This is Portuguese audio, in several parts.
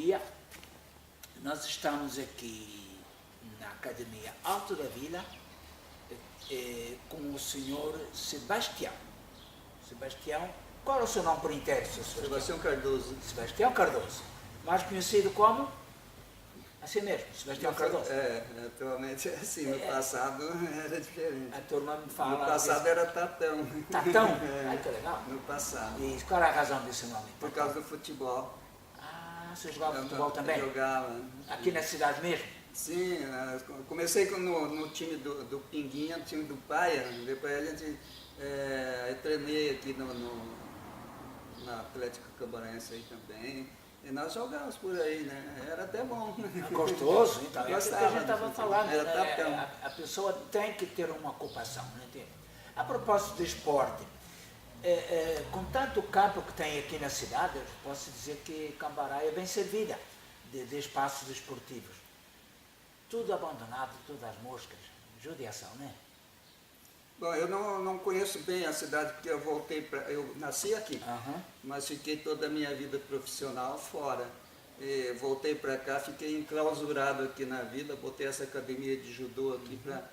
dia. Nós estamos aqui na Academia Alto da Vila com o senhor Sebastião. Sebastião, qual é o seu nome por inteiro, senhor Sebastião Cardoso. Sebastião Cardoso, mais conhecido como? Assim mesmo, Sebastião Cardoso. Atualmente é assim, no passado era diferente. A turma me fala... No passado era Tatão. Tatão? Ai, que legal. No passado. E qual é a razão desse nome? Por causa do futebol. Ah, você jogava futebol também? Jogava. Aqui na cidade mesmo? Sim, comecei no time do Pinguinha, no time do Paia, depois a gente treinei aqui na Atlético Cambarense aí também. E nós jogávamos por aí, né? Era até bom. Gostoso, então. É aquilo que a gente estava falando. Era a pessoa tem que ter uma ocupação, né? A propósito de esporte, com tanto campo que tem aqui na cidade, eu posso dizer que Cambará é bem servida de espaços esportivos. Tudo abandonado, tudo às moscas. Judiação, né? Bom, eu não conheço bem a cidade porque eu nasci aqui, mas fiquei toda a minha vida profissional fora. E voltei para cá, fiquei enclausurado aqui na vida, botei essa academia de judô aqui para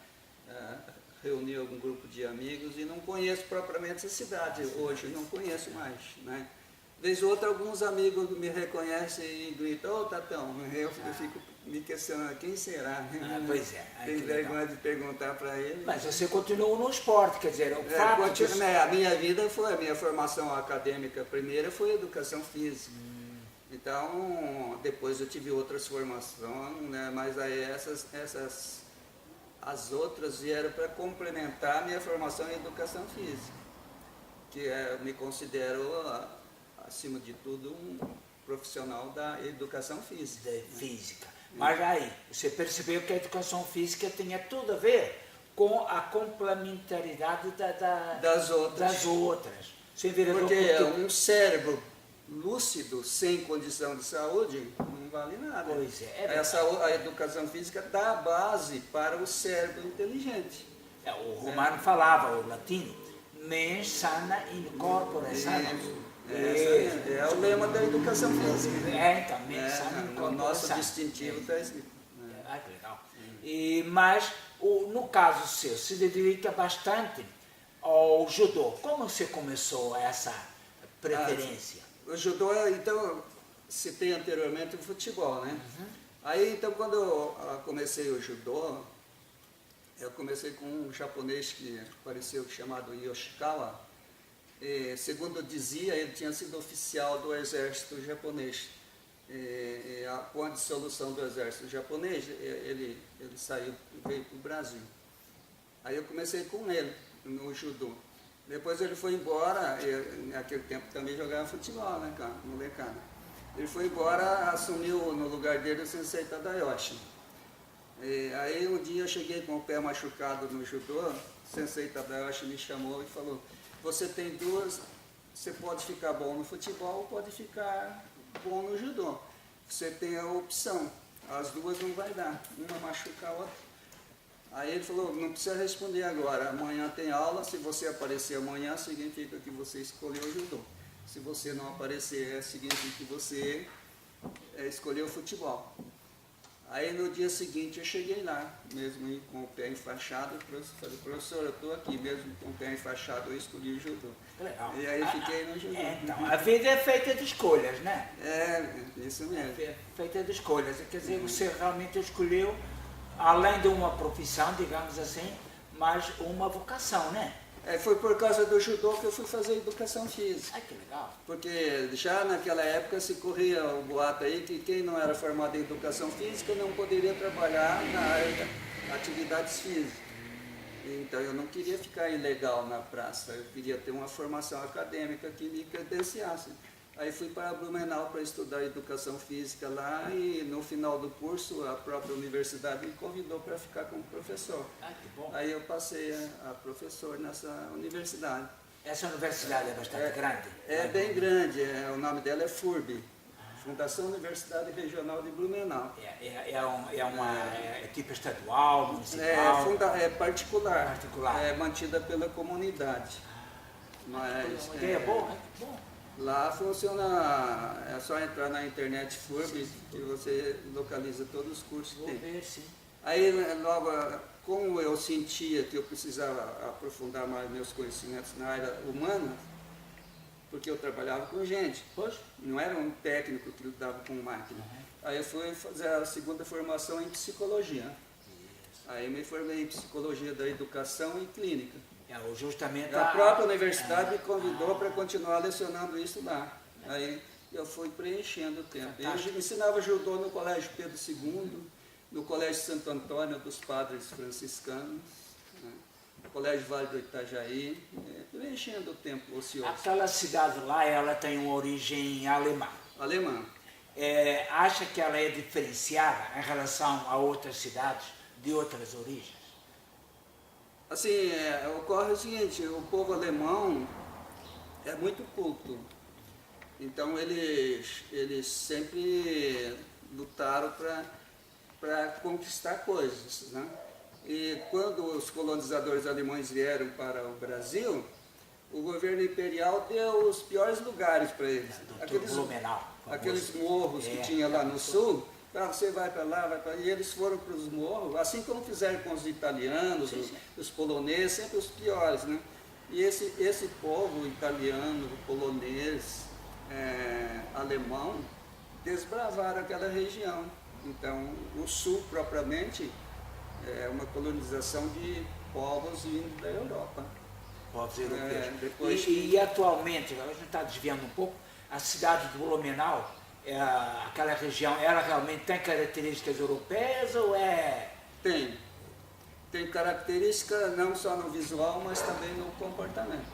reunir algum grupo de amigos e não conheço propriamente essa cidade hoje, não conheço mais, né? Vez ou outra, alguns amigos me reconhecem e gritam: ô Tatão, eu fico me questionando, quem será? Pois é. Tem vergonha de perguntar para ele. Mas você continuou no esporte, quer dizer, a minha vida foi, a minha formação acadêmica primeira foi educação física. Então, depois eu tive outras formações, né, mas aí as outras vieram para complementar a minha formação em educação física, que eu me considero, acima de tudo, um profissional da educação física. Mas aí, você percebeu que a educação física tinha tudo a ver com a complementaridade das outras. Porque um cérebro lúcido, sem condição de saúde, não vale nada. Pois é. A educação física dá a base para o cérebro inteligente. O romano falava, o latino, mens sana in corpore sano. É o lema da educação física. Então, mens sana in corpore sano. O nosso distintivo está escrito. Que legal. Mas, no caso seu, se dedica bastante ao judô. Como você começou essa preferência? O judô, então, citei anteriormente o futebol, né? Aí, então, quando eu comecei o judô, eu comecei com um japonês que apareceu chamado Yoshikawa. E, segundo dizia, ele tinha sido oficial do exército japonês. Com a dissolução do exército japonês, ele saiu e veio para o Brasil. Aí eu comecei com ele no judô. Depois ele foi embora, naquele tempo também jogava futebol, né, cara, molecada. Ele foi embora, assumiu no lugar dele o Sensei Tadayoshi. Aí um dia eu cheguei com o pé machucado no judô, o Sensei Tadayoshi me chamou e falou: você tem duas, você pode ficar bom no futebol ou pode ficar bom no judô. Você tem a opção, as duas não vai dar, uma machuca a outra. Aí ele falou: não precisa responder agora, amanhã tem aula, se você aparecer amanhã, significa que você escolheu o judô. Se você não aparecer, significa que você escolheu o futebol. Aí no dia seguinte eu cheguei lá, mesmo com o pé enfaixado, falei: professor, eu estou aqui, mesmo com o pé enfaixado, eu escolhi o judô. Legal. E aí fiquei no judô. Então, a vida é feita de escolhas, né? Isso mesmo. É feita de escolhas, quer dizer, você realmente escolheu, além de uma profissão, digamos assim, mas uma vocação, né? Foi por causa do judô que eu fui fazer educação física. Que legal. Porque já naquela época se corria o boato aí que quem não era formado em educação física não poderia trabalhar na área de atividades físicas. Então eu não queria ficar ilegal na praça, eu queria ter uma formação acadêmica que me credenciasse. Aí fui para Blumenau para estudar educação física lá e no final do curso a própria universidade me convidou para ficar como professor. Que bom. Aí eu passei a professor nessa universidade. Essa universidade é bastante grande? É bem grande, o nome dela é FURB, Fundação Universidade Regional de Blumenau. É tipo estadual, municipal? É particular, é mantida pela comunidade. Mas, uma ideia boa, né? Bom. Lá funciona, é só entrar na internet FURB que você localiza todos os cursos que Vou tem. ver, sim. Aí, logo, como eu sentia que eu precisava aprofundar mais meus conhecimentos na área humana, porque eu trabalhava com gente, Pois? não era um técnico que lidava com máquina. Aí eu fui fazer a segunda formação em psicologia. Aí me formei em psicologia da educação e clínica. Justamente A própria universidade me convidou para continuar lecionando isso lá. Aí eu fui preenchendo o tempo. Eu ensinava judô no Colégio Pedro II, no Colégio Santo Antônio dos Padres Franciscanos, né, no Colégio Vale do Itajaí, preenchendo o tempo ocioso. Aquela cidade lá, ela tem uma origem alemã. Alemã. Acha que ela é diferenciada em relação a outras cidades de outras origens? Assim, ocorre o seguinte, o povo alemão é muito culto. Então eles sempre lutaram para conquistar coisas, né? E quando os colonizadores alemães vieram para o Brasil, o governo imperial deu os piores lugares para eles. Aqueles morros que tinha lá no sul, você vai para lá, vai para lá, e eles foram para os morros, assim como fizeram com os italianos, os poloneses, sempre os piores, né? E esse povo italiano, polonês, alemão, desbravaram aquela região. Então, o sul, propriamente, é uma colonização de povos vindo da Europa. Povos europeus. E atualmente, a gente está desviando um pouco, a cidade de Blumenau, aquela região, ela realmente tem características europeias ou é... Tem característica não só no visual, mas também no comportamento.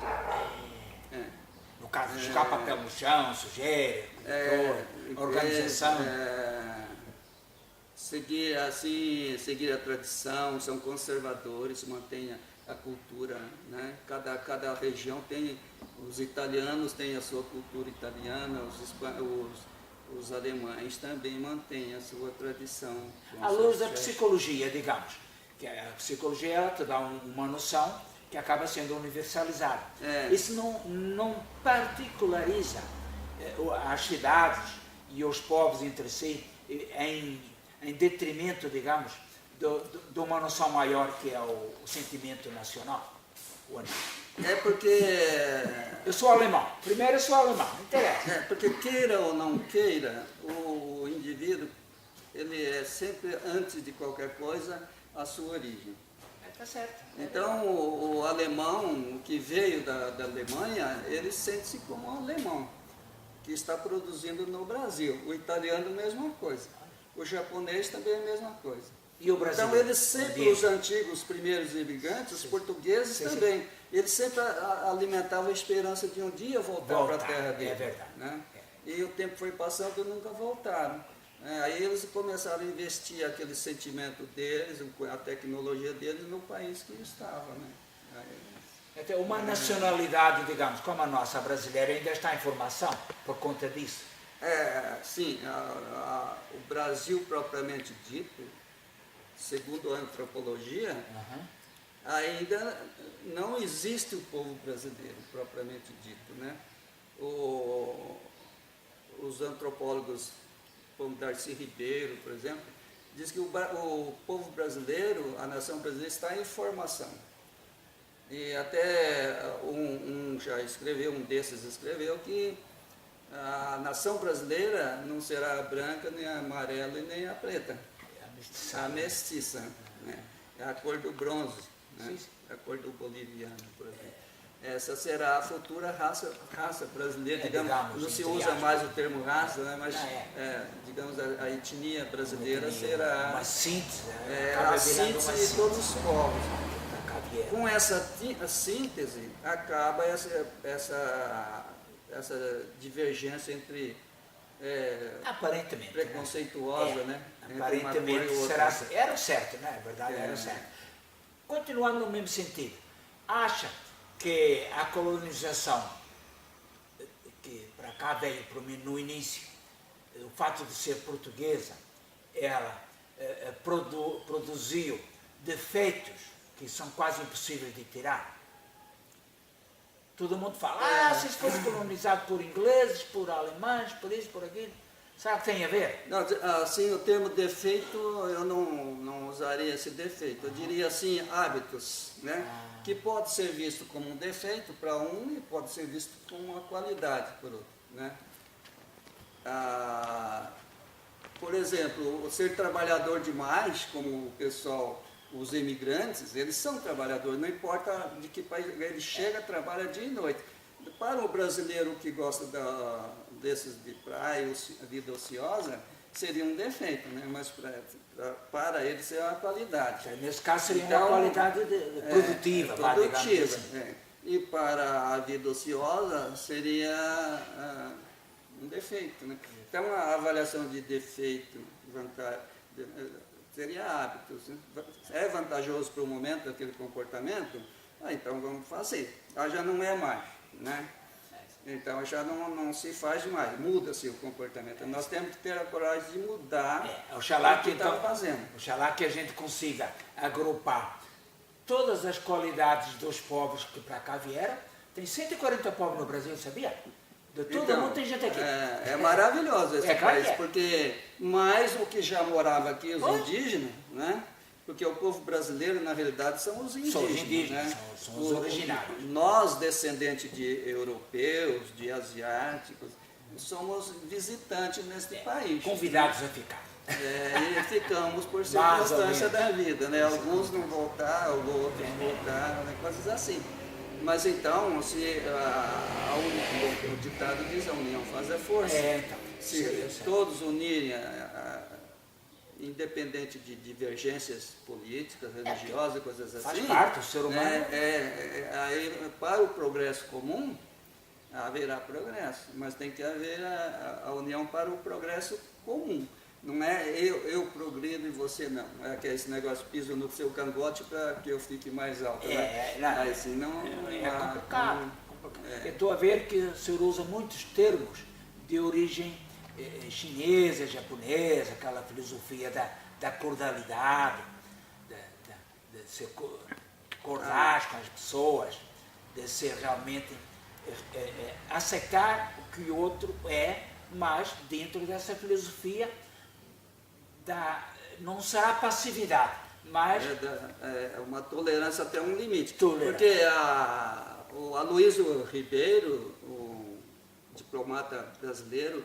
No caso de jogar papel no chão, sujeira, organização. Seguir a tradição, são conservadores, mantêm a cultura, né? Cada região tem, os italianos têm a sua cultura italiana, os alemães também mantêm a sua tradição. À luz da psicologia, digamos, que a psicologia ela te dá uma noção que acaba sendo universalizada. Isso não particulariza as cidades e os povos entre si em detrimento, digamos, de uma noção maior que é o sentimento nacional? É porque... Eu sou alemão. Primeiro eu sou alemão, não interessa. Porque queira ou não queira, o indivíduo, ele é sempre, antes de qualquer coisa, a sua origem. Tá certo. Então, o alemão que veio da Alemanha, ele sente-se como um alemão, que está produzindo no Brasil. O italiano, a mesma coisa. O japonês também é a mesma coisa. E o brasileiro? Então, eles sempre, os antigos primeiros imigrantes, os portugueses também, eles sempre alimentavam a esperança de um dia voltar para a terra deles. É verdade. Né? E o tempo foi passando e nunca voltaram. Aí eles começaram a investir aquele sentimento deles, a tecnologia deles no país que estavam. Né? Então, uma nacionalidade, digamos, como a nossa brasileira, ainda está em formação por conta disso? Sim, o Brasil propriamente dito, segundo a antropologia, ainda não existe o povo brasileiro propriamente dito. Né? Os antropólogos, como Darcy Ribeiro, por exemplo, diz que o povo brasileiro, a nação brasileira, está em formação. E até um desses escreveu que a nação brasileira não será a branca, nem a amarela e nem a preta. A mestiça. Né? É a cor do bronze, né? A cor do boliviano, por exemplo. Essa será a futura raça brasileira, digamos, não se usa mais o termo raça, né? Mas digamos, a etnia brasileira será uma síntese, a síntese de todos os povos. Com essa síntese acaba essa divergência entre aparentemente preconceituosa, né? Aparentemente era certo, né? Na verdade era certo. Continuando no mesmo sentido, acha que a colonização que para cá veio no início, o fato de ser portuguesa, ela produziu defeitos que são quase impossíveis de tirar? Todo mundo fala, se fosse colonizado por ingleses, por alemães, por isso, por aquilo. Será que tem a ver? Não, assim, o termo defeito, eu não usaria esse defeito. Eu diria assim, hábitos, né? Que pode ser visto como um defeito para um e pode ser visto como uma qualidade por outro, né? Por exemplo, ser trabalhador demais, como o pessoal, os imigrantes, eles são trabalhadores, não importa de que país, ele chega, trabalha dia e noite. Para o brasileiro que gosta desses de praia, vida ociosa, seria um defeito, né? Mas para ele seria uma qualidade. Nesse caso seria uma qualidade produtiva. Produtiva. E para a vida ociosa seria um defeito, né? Então a avaliação de defeito seria hábitos. Né? É vantajoso para o momento aquele comportamento? Então vamos fazer. Já não é mais, né? Então já não se faz mais, muda-se o comportamento. Nós temos que ter a coragem de mudar oxalá o que está fazendo. Oxalá que a gente consiga agrupar todas as qualidades dos povos que para cá vieram. Tem 140 povos no Brasil, sabia? De todo mundo tem gente aqui. É maravilhoso esse país, porque mais o que já morava aqui, os indígenas, né? Porque o povo brasileiro, na realidade, são os indígenas. São os indígenas, né? são os originários. Nós, descendentes de europeus, de asiáticos, somos visitantes neste país. Convidados a ficar. E ficamos por circunstância da vida, né? Alguns não voltaram, outros voltaram, né? Coisas assim. Mas então, se o ditado diz, a união faz a força. Então, se todos unirem, independente de divergências políticas, religiosas, coisas assim. Faz parte do ser humano. Aí, para o progresso comum, haverá progresso, mas tem que haver a união para o progresso comum. Não é eu progrido e você não. É que esse negócio piso no seu cangote para que eu fique mais alto. Assim, é complicado. Eu estou a ver que o senhor usa muitos termos de origem chinesa, japonesa, aquela filosofia da cordialidade, de ser cordiais com as pessoas, de ser realmente aceitar o que o outro é, mas dentro dessa filosofia não será passividade, mas uma tolerância até um limite. Tolerância. Porque o Aloysio Ribeiro, o diplomata brasileiro,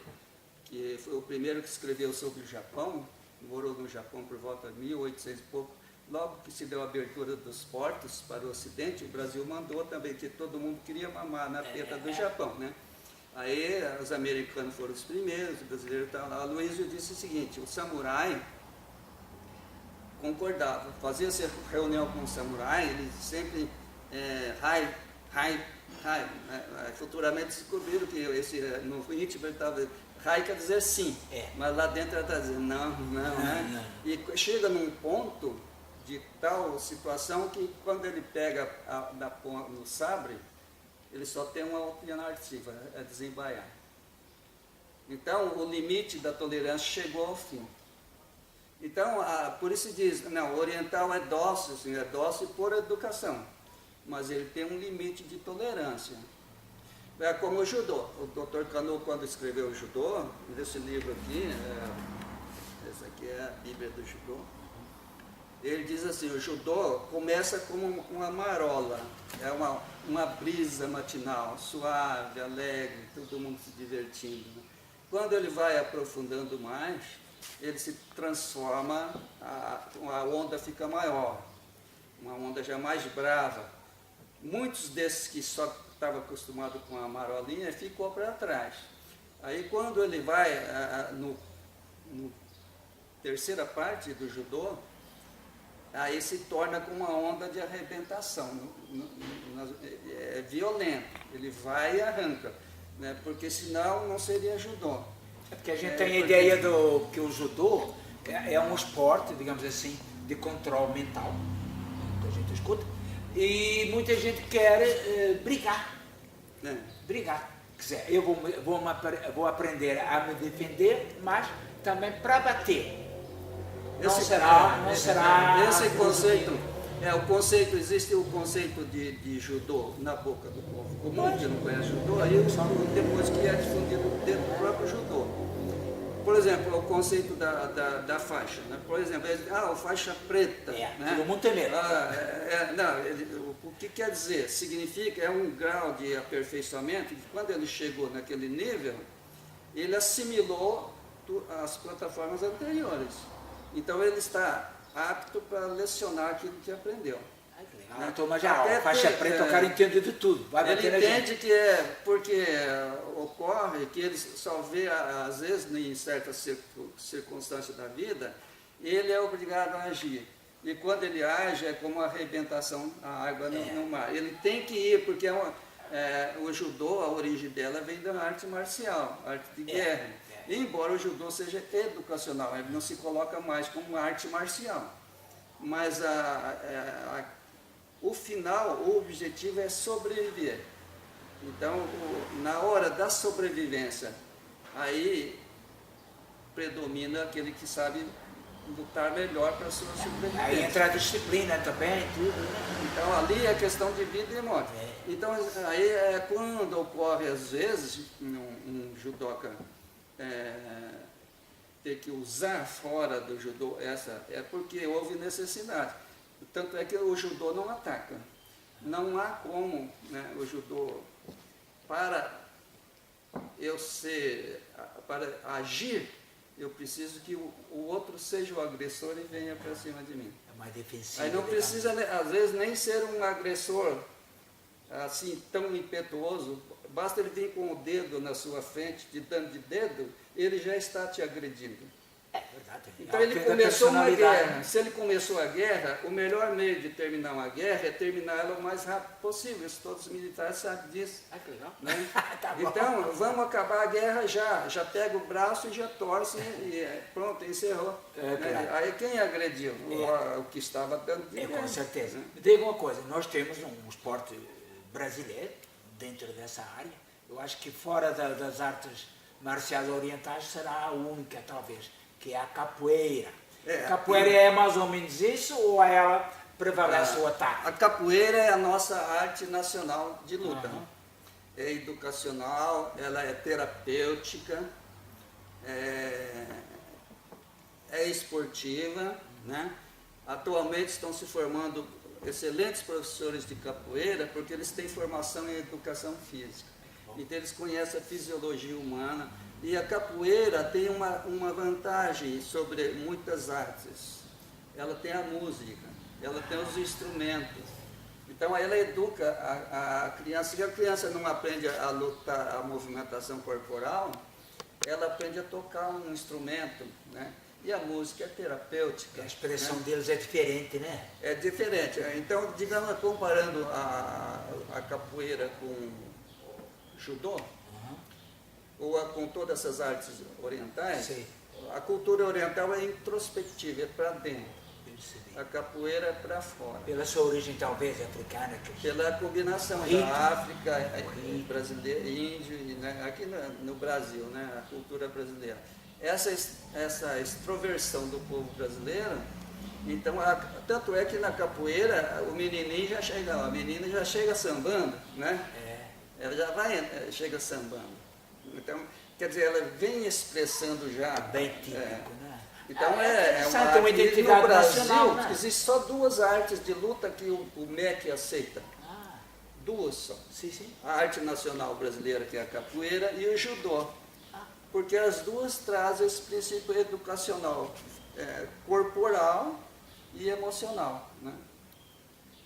que foi o primeiro que escreveu sobre o Japão, morou no Japão por volta de 1800 e pouco, logo que se deu a abertura dos portos para o Ocidente, o Brasil mandou também, que todo mundo queria mamar na teta do Japão, né? Aí os americanos foram os primeiros, os brasileiros estavam lá. Aloysio disse o seguinte, o samurai concordava, fazia-se reunião com o samurai, ele sempre futuramente descobriram que no íntimo ele estava, rai quer dizer sim, mas lá dentro ele está dizendo não, né? E chega num ponto de tal situação que quando ele pega no sabre, ele só tem uma alternativa, é desembaiar. Então, o limite da tolerância chegou ao fim. Então, por isso se diz, não, o oriental é dócil, assim, é dócil por educação, mas ele tem um limite de tolerância. É como o judô. O Dr. Kano, quando escreveu o judô, nesse livro aqui, esse aqui é a Bíblia do judô, ele diz assim, o judô começa como uma marola, é uma brisa matinal, suave, alegre, todo mundo se divertindo. Né? Quando ele vai aprofundando mais, ele se transforma, a onda fica maior, uma onda já mais brava. Muitos desses que só estavam acostumados com a marolinha ficou para trás. Aí quando ele vai no terceira parte do judô, aí se torna com uma onda de arrebentação, é violento, ele vai e arranca, né? Porque senão não seria judô. É porque a gente tem a ideia que o judô é um esporte, digamos assim, de controle mental, que a gente escuta, e muita gente quer brigar. Brigar. Quer dizer, eu vou aprender a me defender, mas também para bater. Não será esse conceito O conceito, existe o conceito de judô na boca do povo comum, que não conhece judô, aí depois que é difundido dentro do próprio judô. Por exemplo, o conceito da faixa. Né? Por exemplo, a faixa preta. Né? Todo mundo tem medo. O que quer dizer? Significa, é um grau de aperfeiçoamento que quando ele chegou naquele nível, ele assimilou as plataformas anteriores. Então ele está apto para lecionar aquilo que aprendeu. Que legal. Né? Então, mas a faixa preta, o cara entende de tudo. Vai ele entende que porque ocorre que ele só vê, às vezes, em certas circunstâncias da vida, ele é obrigado a agir. E quando ele age, é como a arrebentação, a água no mar. Ele tem que ir, porque o judô, a origem dela vem da arte marcial, arte de guerra. Embora o judô seja educacional, ele não se coloca mais como uma arte marcial. Mas o final, o objetivo é sobreviver. Então, na hora da sobrevivência, aí predomina aquele que sabe lutar melhor para a sua sobrevivência. Aí entra a disciplina também, tudo, né? Então, ali é questão de vida e morte. Então, aí é quando ocorre, às vezes, um judoca ter que usar fora do judô, é porque houve necessidade. Tanto é que o judô não ataca. Não há como, né, o judô, para agir, eu preciso que o outro seja o agressor e venha para cima de mim. É mais defensivo. Aí não precisa, às vezes, nem ser um agressor assim tão impetuoso. Basta ele vir com o dedo na sua frente, te dando de dedo, ele já está te agredindo. É verdade. Então ele começou uma guerra. Se ele começou a guerra, o melhor meio de terminar uma guerra é terminá-la o mais rápido possível. Isso todos os militares sabem disso. Que legal. Né? Tá então, vamos acabar a guerra já. Já pega o braço e já torce e pronto, encerrou. Né? Aí quem agrediu? O que estava dando de guerra. Com certeza. Me diga uma coisa, nós temos um esporte brasileiro dentro dessa área. Eu acho que fora das artes marciais orientais será a única, talvez, que é a capoeira. A capoeira é mais ou menos isso ou ela prevalece o ataque? A capoeira é a nossa arte nacional de luta. É educacional, ela é terapêutica, é esportiva. Né? Atualmente estão se formando excelentes professores de capoeira porque eles têm formação em educação física. Então eles conhecem a fisiologia humana. E a capoeira tem uma vantagem sobre muitas artes. Ela tem a música, ela tem os instrumentos. Então ela educa a criança. Se a criança não aprende a lutar, a movimentação corporal, ela aprende a tocar um instrumento, né? E a música é terapêutica. A expressão deles é diferente, né? É diferente. Então, digamos, comparando a capoeira com judô, ou com todas essas artes orientais, a cultura oriental é introspectiva, é para dentro. A capoeira é para fora. Pela sua origem, talvez, africana? Pela combinação da África, brasileira, índio, né, aqui no Brasil, né, a cultura brasileira. Essa extroversão do povo brasileiro, então, tanto é que na capoeira, o menininho já chega, a menina já chega sambando, né? Ela já chega sambando. Então, quer dizer, ela vem expressando já. Bem típico, né? Então, uma identidade no Brasil, nacional, né? Existem só duas artes de luta que o MEC aceita. Duas só. Sim. A arte nacional brasileira, que é a capoeira, e o judô. Porque as duas trazem esse princípio educacional, corporal e emocional. Né?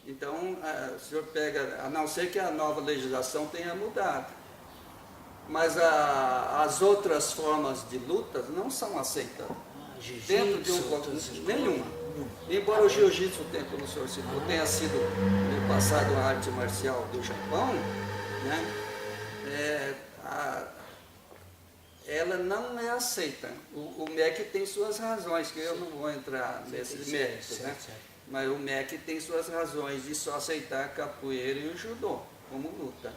Então, o senhor pega, a não ser que a nova legislação tenha mudado, mas as outras formas de luta não são aceitas. Dentro de um contexto, nenhuma. Embora o jiu-jitsu, como o senhor citou, tenha sido no passado a arte marcial do Japão, né? Ela não é aceita. O MEC tem suas razões, que eu não vou entrar nesses méritos, né? Mas o MEC tem suas razões de só aceitar a capoeira e o judô como luta.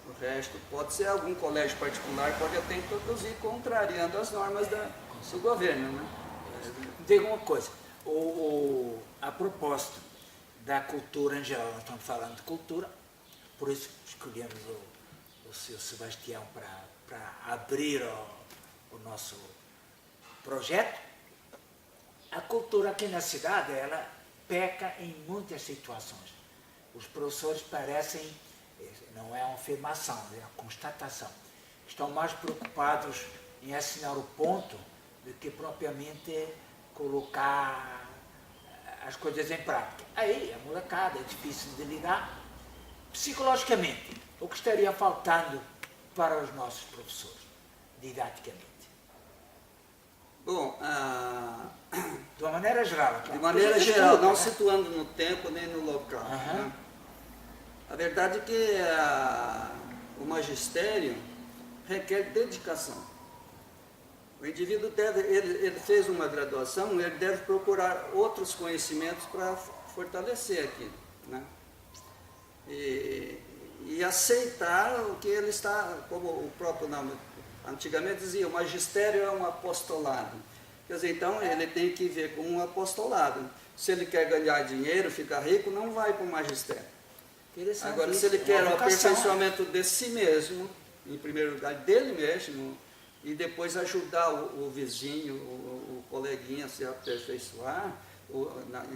O resto pode ser algum colégio particular, pode até introduzir contrariando as normas do governo. Né? Diga uma coisa, a propósito da cultura em geral. Nós estamos falando de cultura, por isso escolhemos o Sr. Sebastião para abrir o nosso projeto. A cultura aqui na cidade, ela peca em muitas situações. Os professores parecem, não é uma afirmação, é uma constatação, estão mais preocupados em assinar o ponto do que propriamente colocar as coisas em prática. Aí, a molecada é difícil de lidar. Psicologicamente, o que estaria faltando para os nossos professores, didaticamente? Bom, de uma maneira geral. De maneira geral, não situando no tempo nem no local. Uhum. Né? A verdade é que o magistério requer dedicação. O indivíduo ele fez uma graduação, ele deve procurar outros conhecimentos para fortalecer aquilo, né? E aceitar o que ele está, como o próprio nome antigamente dizia, o magistério é um apostolado. Quer dizer, então ele tem que ver como um apostolado. Se ele quer ganhar dinheiro, ficar rico, não vai para o magistério. Agora, se ele quer o aperfeiçoamento de si mesmo, em primeiro lugar, dele mesmo, e depois ajudar o vizinho, o coleguinha a se aperfeiçoar,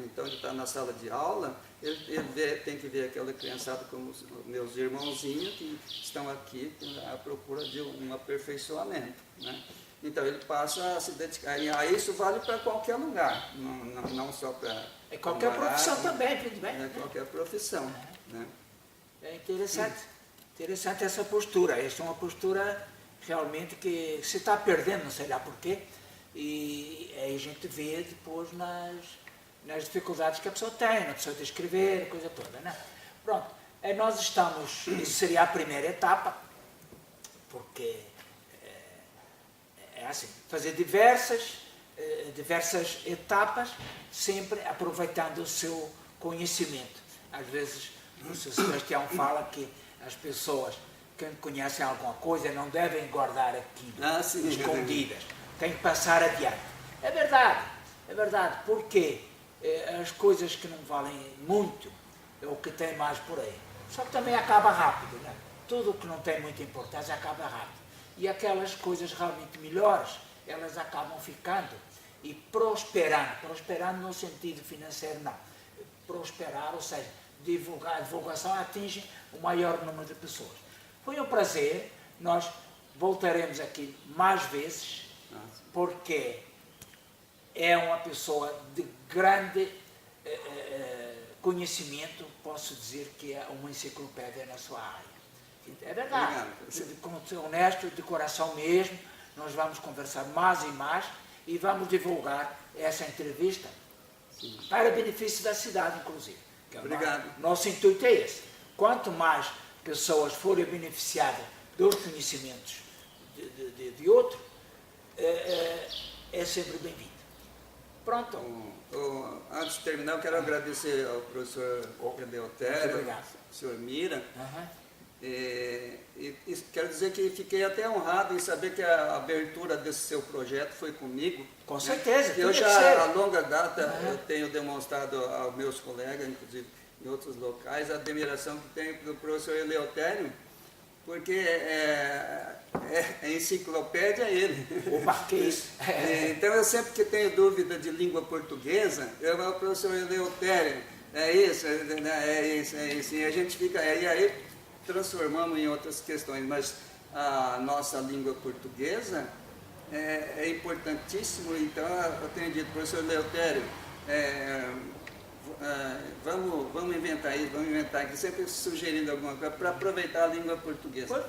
então ele está na sala de aula, ele tem que ver aquela criançada como os meus irmãozinhos que estão aqui à procura de um aperfeiçoamento, né? Então ele passa a se dedicar, e aí isso vale para qualquer lugar, não só para... É qualquer profissão também, tudo bem? É qualquer profissão, né? É interessante essa postura. Essa é uma postura realmente que se está perdendo, não sei lá porquê, e aí a gente vê depois nas dificuldades que a pessoa tem, na pessoa de escrever, coisa toda, né? Pronto, nós estamos, isso seria a primeira etapa, porque é assim, fazer diversas etapas, sempre aproveitando o seu conhecimento. Às vezes, o Sr. Sebastião fala que as pessoas que conhecem alguma coisa não devem guardar aquilo, escondidas, têm que passar adiante. É verdade, porque as coisas que não valem muito é o que tem mais por aí. Só que também acaba rápido, né? Tudo que não tem muita importância acaba rápido. E aquelas coisas realmente melhores, elas acabam ficando e prosperando no sentido financeiro não. Prosperar, ou seja, a divulgação atinge o maior número de pessoas. Foi um prazer, nós voltaremos aqui mais vezes, porque é uma pessoa de grande conhecimento, posso dizer que é uma enciclopédia na sua área. É verdade, como ser honesto, de coração mesmo, nós vamos conversar mais e mais e vamos divulgar essa entrevista para benefício da cidade, inclusive. Obrigado. Nosso intuito é esse. Quanto mais pessoas forem beneficiadas dos conhecimentos de outro, é sempre bem-vindo. Pronto. Antes de terminar, eu quero agradecer ao professor Eleutério, ao senhor Mira, e quero dizer que fiquei até honrado em saber que a abertura desse seu projeto foi comigo. Com certeza. Eu já, a longa data, eu tenho demonstrado aos meus colegas, inclusive em outros locais, a admiração que tenho pelo professor Eleutério, porque é enciclopédia ele. Opa, que isso? Então eu sempre que tenho dúvida de língua portuguesa, eu vou ao professor Eleutério, é isso, e a gente fica, e aí transformamos em outras questões, mas a nossa língua portuguesa é importantíssimo, então eu tenho dito, professor Eleutério, vamos inventar isso, aqui, sempre sugerindo alguma coisa para aproveitar a língua portuguesa.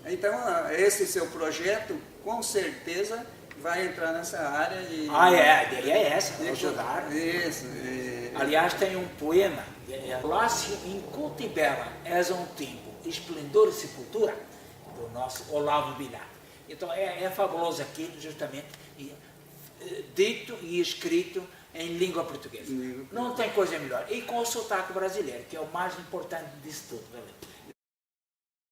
Então, esse seu projeto, com certeza, vai entrar nessa área. A ideia é essa, ajudar. Isso. Aliás, tem um poema, Lácio inculta e bela, és um tempo, esplendor e sepultura, do nosso Olavo Bilac. Então, é fabuloso aquilo, justamente, dito e escrito em língua portuguesa. Não tem coisa melhor. E com o sotaque brasileiro, que é o mais importante disso tudo.